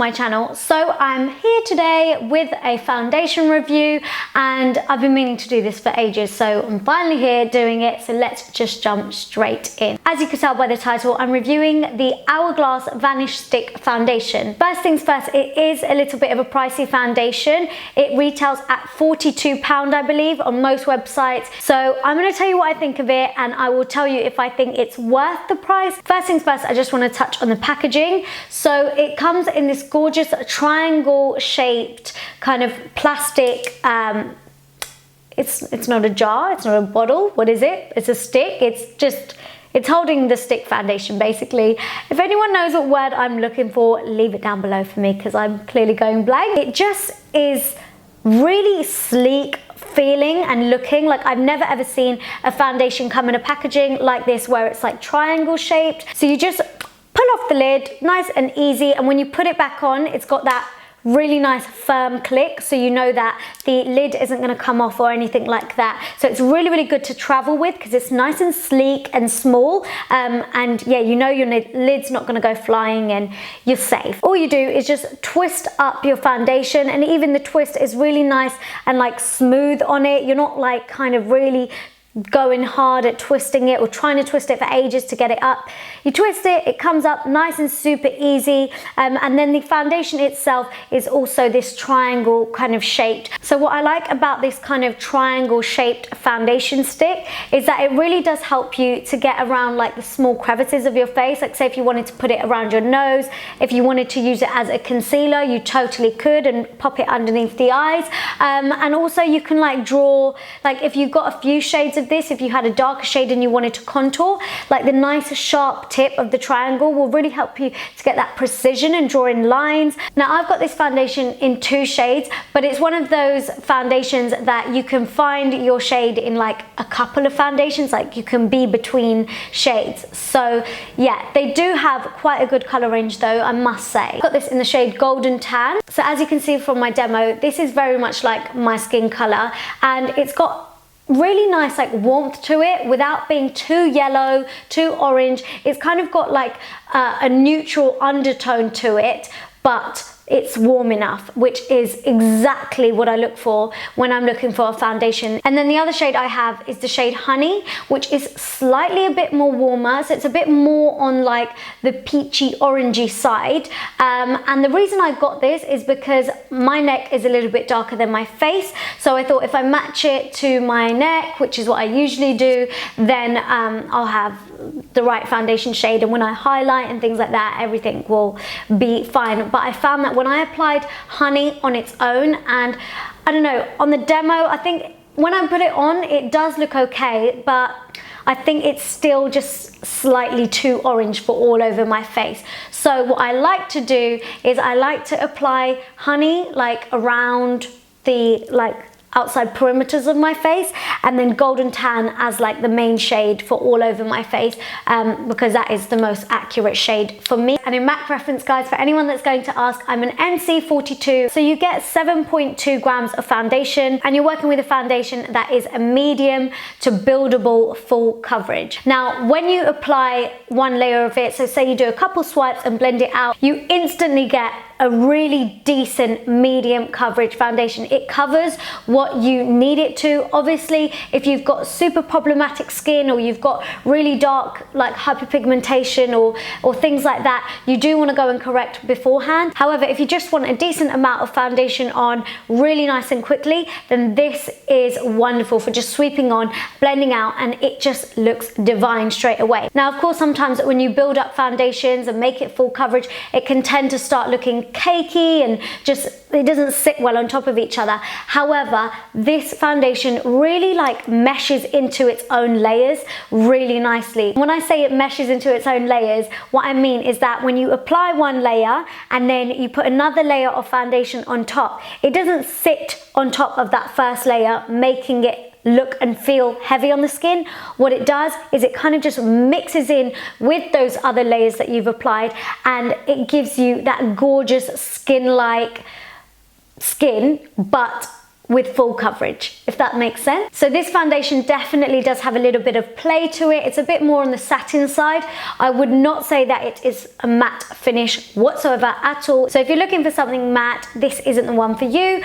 my channel. So I'm here today with a foundation review, and I've been meaning to do this for ages, so I'm finally here doing it. So let's just jump straight in. As you can tell by the title, I'm reviewing the Hourglass Vanish Stick Foundation. First things first, it is a little bit of a pricey foundation. It retails at £42, I believe, on most websites. So I'm going to tell you what I think of it, and I will tell you if I think it's worth the price. First things first, I just want to touch on the packaging. So it comes in this gorgeous triangle shaped kind of plastic, it's not a jar, it's not a bottle. What is it? It's a stick. It's holding the stick foundation, basically. If anyone knows what word I'm looking for, leave it down below for me, because I'm clearly going blank. It just is really sleek feeling and looking. Like, I've never ever seen a foundation come in a packaging like this where it's like triangle shaped. So you just pull off the lid, nice and easy, and when you put it back on, it's got that really nice firm click, so you know that the lid isn't going to come off or anything like that. So it's really good to travel with, because it's nice and sleek and small, and yeah, you know your lid's not going to go flying and you're safe. All you do is just twist up your foundation, and even the twist is really nice and like smooth on it. You're not like kind of really going hard at twisting it or trying to twist it for ages to get it up. You twist it, it comes up nice and super easy, and then the foundation itself is also this triangle kind of shaped. So what I like about this kind of triangle shaped foundation stick is that it really does help you to get around like the small crevices of your face. Like, say if you wanted to put it around your nose, if you wanted to use it as a concealer, you totally could, and pop it underneath the eyes, and also you can like draw, like if you've got a few shades of this, if you had a darker shade and you wanted to contour, like the nice sharp tip of the triangle will really help you to get that precision and drawing lines. Now, I've got this foundation in 2 shades, but it's one of those foundations that you can find your shade in like a couple of foundations, like you can be between shades. So yeah, they do have quite a good color range though, I must say. I've got this in the shade Golden Tan. So as you can see from my demo, this is very much like my skin color, and it's got really nice like warmth to it without being too yellow, too orange. It's kind of got like a neutral undertone to it, but it's warm enough, which is exactly what I look for when I'm looking for a foundation. And then the other shade I have is the shade Honey, which is slightly a bit more warmer. So it's a bit more on like the peachy orangey side. And the reason I got this is because my neck is a little bit darker than my face. So I thought if I match it to my neck, which is what I usually do, then I'll have the right foundation shade, and when I highlight and things like that, everything will be fine. But I found that when I applied Honey on its own, and I don't know, on the demo, I think when I put it on, it does look okay, but I think it's still just slightly too orange for all over my face. So what I like to do is I like to apply Honey like around the like outside perimeters of my face, and then Golden Tan as like the main shade for all over my face, because that is the most accurate shade for me. And in MAC reference, guys, for anyone that's going to ask, I'm an NC42, so you get 7.2 grams of foundation, and you're working with a foundation that is a medium to buildable full coverage. Now, when you apply one layer of it, so say you do a couple swipes and blend it out, you instantly get a really decent medium coverage foundation. It covers what you need it to. Obviously, if you've got super problematic skin, or you've got really dark like hyperpigmentation or things like that, you do want to go and correct beforehand. However, if you just want a decent amount of foundation on really nice and quickly, then this is wonderful for just sweeping on, blending out, and it just looks divine straight away. Now, of course, sometimes when you build up foundations and make it full coverage, it can tend to start looking cakey and just, it doesn't sit well on top of each other. However, this foundation really like meshes into its own layers really nicely. When I say it meshes into its own layers, what I mean is that when you apply one layer and then you put another layer of foundation on top, it doesn't sit on top of that first layer, making it look and feel heavy on the skin. What it does is it kind of just mixes in with those other layers that you've applied, and it gives you that gorgeous skin-like skin, but with full coverage, if that makes sense. So this foundation definitely does have a little bit of play to it. It's a bit more on the satin side. I would not say that it is a matte finish whatsoever at all. So if you're looking for something matte, this isn't the one for you.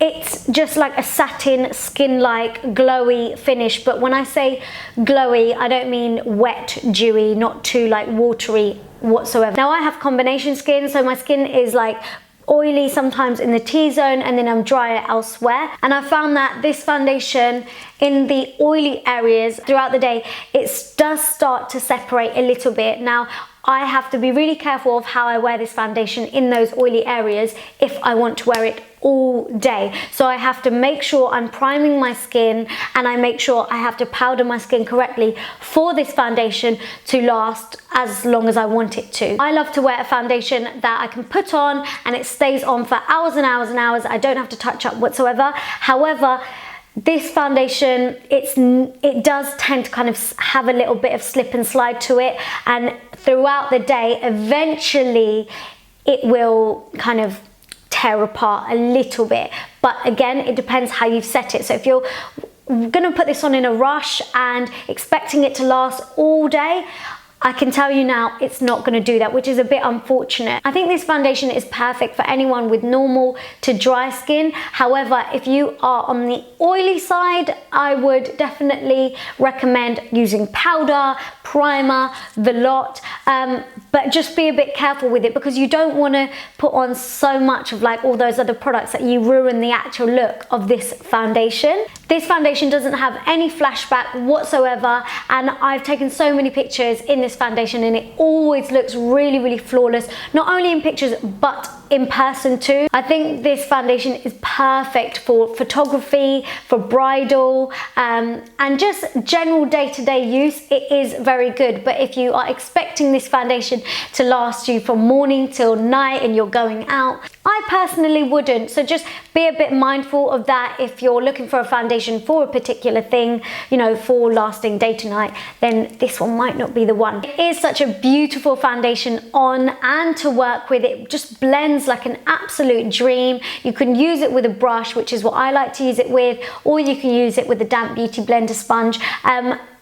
It's just like a satin, skin-like, glowy finish. But when I say glowy, I don't mean wet, dewy, not too like watery whatsoever. Now I have combination skin, so my skin is like oily sometimes in the T-zone and then I'm drier elsewhere, and I found that this foundation in the oily areas throughout the day, it does start to separate a little bit. Now I have to be really careful of how I wear this foundation in those oily areas if I want to wear it all day. So I have to make sure I'm priming my skin, and I make sure I have to powder my skin correctly for this foundation to last as long as I want it to. I love to wear a foundation that I can put on and it stays on for hours and hours and hours. I don't have to touch up whatsoever. However, this foundation, it does tend to kind of have a little bit of slip and slide to it, and throughout the day, eventually it will kind of tear apart a little bit. But again, it depends how you've set it. So if you're gonna put this on in a rush and expecting it to last all day, I can tell you now it's not going to do that, which is a bit unfortunate. I think this foundation is perfect for anyone with normal to dry skin. However, if you are on the oily side, I would definitely recommend using powder, primer, the lot, but just be a bit careful with it, because you don't want to put on so much of like all those other products that you ruin the actual look of this foundation. This foundation doesn't have any flashback whatsoever, and I've taken so many pictures in this foundation and it always looks really, really flawless, not only in pictures but in person too. I think this foundation is perfect for photography, for bridal, and just general day-to-day use. It is very good. But if you are expecting this foundation to last you from morning till night and you're going out, I personally wouldn't. So just be a bit mindful of that. If you're looking for a foundation for a particular thing, you know, for lasting day to night, then this one might not be the one. It is such a beautiful foundation on and to work with. It just blends like an absolute dream. You can use it with a brush, which is what I like to use it with, or you can use it with a damp beauty blender sponge.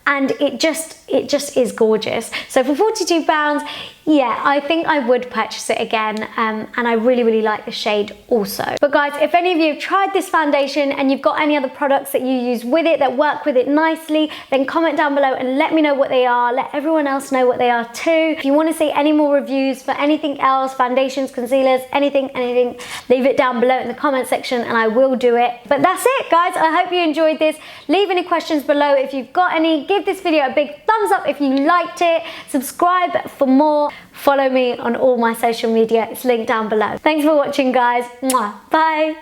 And it just is gorgeous. So for £42, yeah, I think I would purchase it again, and I really, really like the shade also. But guys, if any of you have tried this foundation and you've got any other products that you use with it that work with it nicely, then comment down below and let me know what they are. Let everyone else know what they are too. If you want to see any more reviews for anything else, foundations, concealers, anything, leave it down below in the comment section and I will do it. But that's it, guys. I hope you enjoyed this. Leave any questions below if you've got any. Give this video a big thumbs up if you liked it. Subscribe for more. Follow me on all my social media. It's linked down below. Thanks for watching, guys. Mwah. Bye.